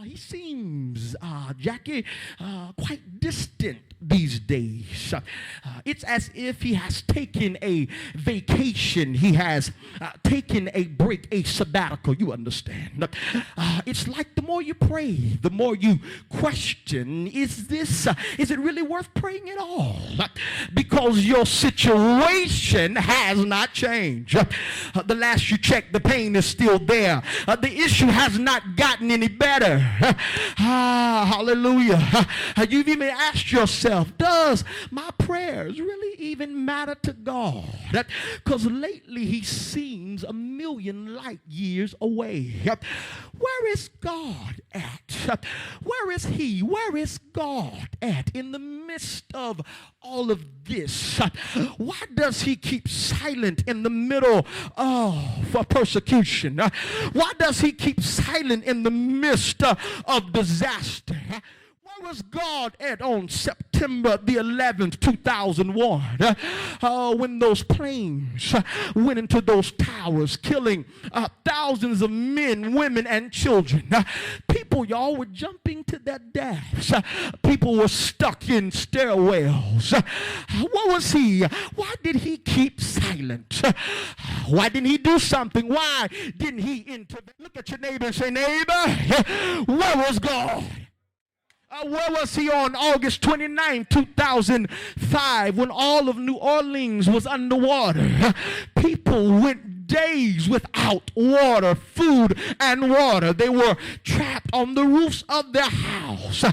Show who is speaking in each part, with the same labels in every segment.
Speaker 1: he seems, Jackie, quite distant these days. It's as if he has taken a vacation. He has taken a break, a sabbatical. You understand? It's like the more you pray, the more you question, is it really worth praying at all? Because your situation has not changed. The last you checked, the pain is still there. The issue has not gotten any better. Hallelujah. You've even asked yourself, does my prayers really even matter to God? Because lately he seems a million light years away. Where is God at? Where is he? Where is God at in the midst of all of this? Why does he keep silent in the middle of persecution? Why does he keep silent in the midst of disaster? Where was God at on September the 11th, 2001, when those planes went into those towers, killing thousands of men, women, and children? People, y'all, were jumping to their deaths. People were stuck in stairwells. What was he? Why did he keep silent? Why didn't he do something? Why didn't he intervene? Look at your neighbor and say, neighbor, where was God? Where was he on August 29, 2005, when all of New Orleans was underwater? People went days without water, food, and water. They were trapped on the roofs of their house.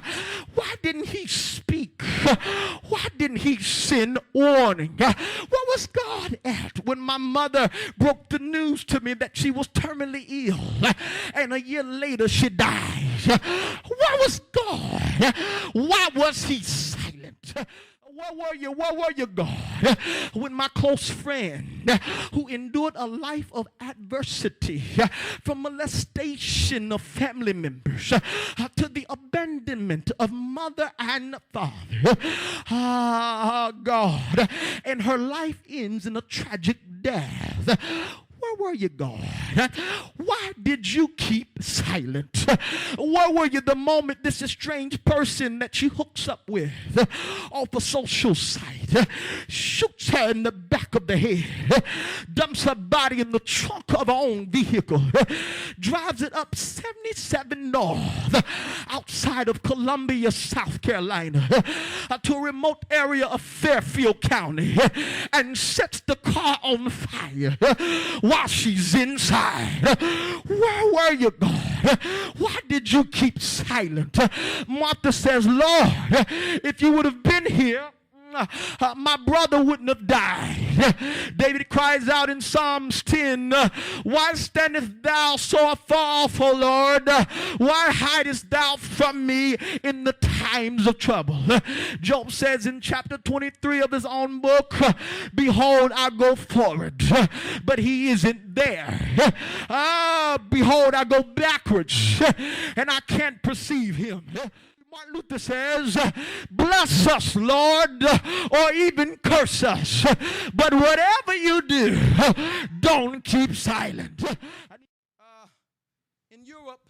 Speaker 1: Why didn't he speak? Why didn't he send warning? Where was God at when my mother broke the news to me that she was terminally ill and a year later she died? Where was God? Why was he silent? Where were you? Where were you, God? When my close friend who endured a life of adversity, from molestation of family members to the abandonment of mother and father, God, and her life ends in a tragic death. Where were you, God? Why did you keep silent? Where were you the moment this strange person that she hooks up with off a social site shoots her in the back of the head, dumps her body in the trunk of her own vehicle, drives it up 77 North outside of Columbia, South Carolina, to a remote area of Fairfield County, and sets the car on fire while she's inside? Where were you, God? Why did you keep silent? Martha says, Lord, if you would have been here, my brother wouldn't have died. David cries out in Psalms 10, why standest thou so far off, O Lord? Why hidest thou from me in the times of trouble? Job says in chapter 23 of his own book, behold, I go forward, but he isn't there. Behold, I go backwards, and I can't perceive him. Martin Luther says, bless us, Lord, or even curse us. But whatever you do, don't keep silent. In Europe,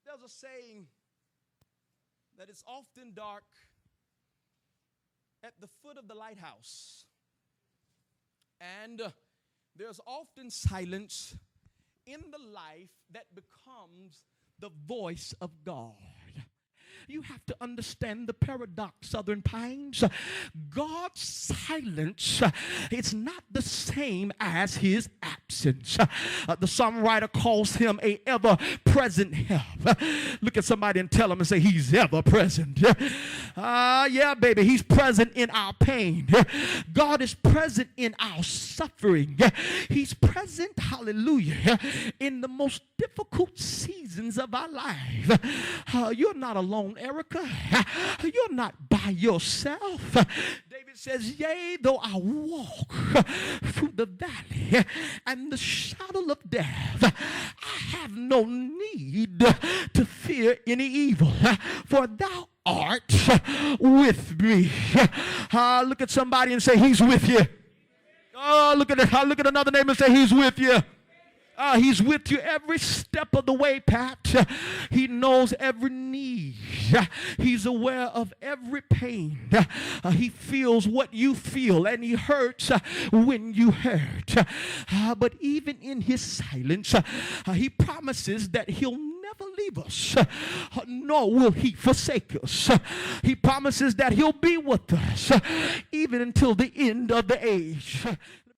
Speaker 1: there's a saying that it's often dark at the foot of the lighthouse. And there's often silence in the life that becomes the voice of God. You have to understand the paradox, Southern Pines. God's silence, it's not the same as his absence. The songwriter calls him a ever-present help. Look at somebody and tell them and say, he's ever-present. Yeah, baby, he's present in our pain. God is present in our suffering. He's present, hallelujah, in the most difficult seasons of our life. You're not alone, Erica. You're not by yourself. David says, yea, though I walk through the valley and the shadow of death, I have no need to fear any evil, for thou art with me. Look at somebody and say, he's with you. Oh, look at another neighbor and say, he's with you. He's with you every step of the way, Pat. He knows every need. He's aware of every pain. He feels what you feel, and he hurts when you hurt. But even in his silence, he promises that he'll never leave us, nor will he forsake us. He promises that he'll be with us even until the end of the age.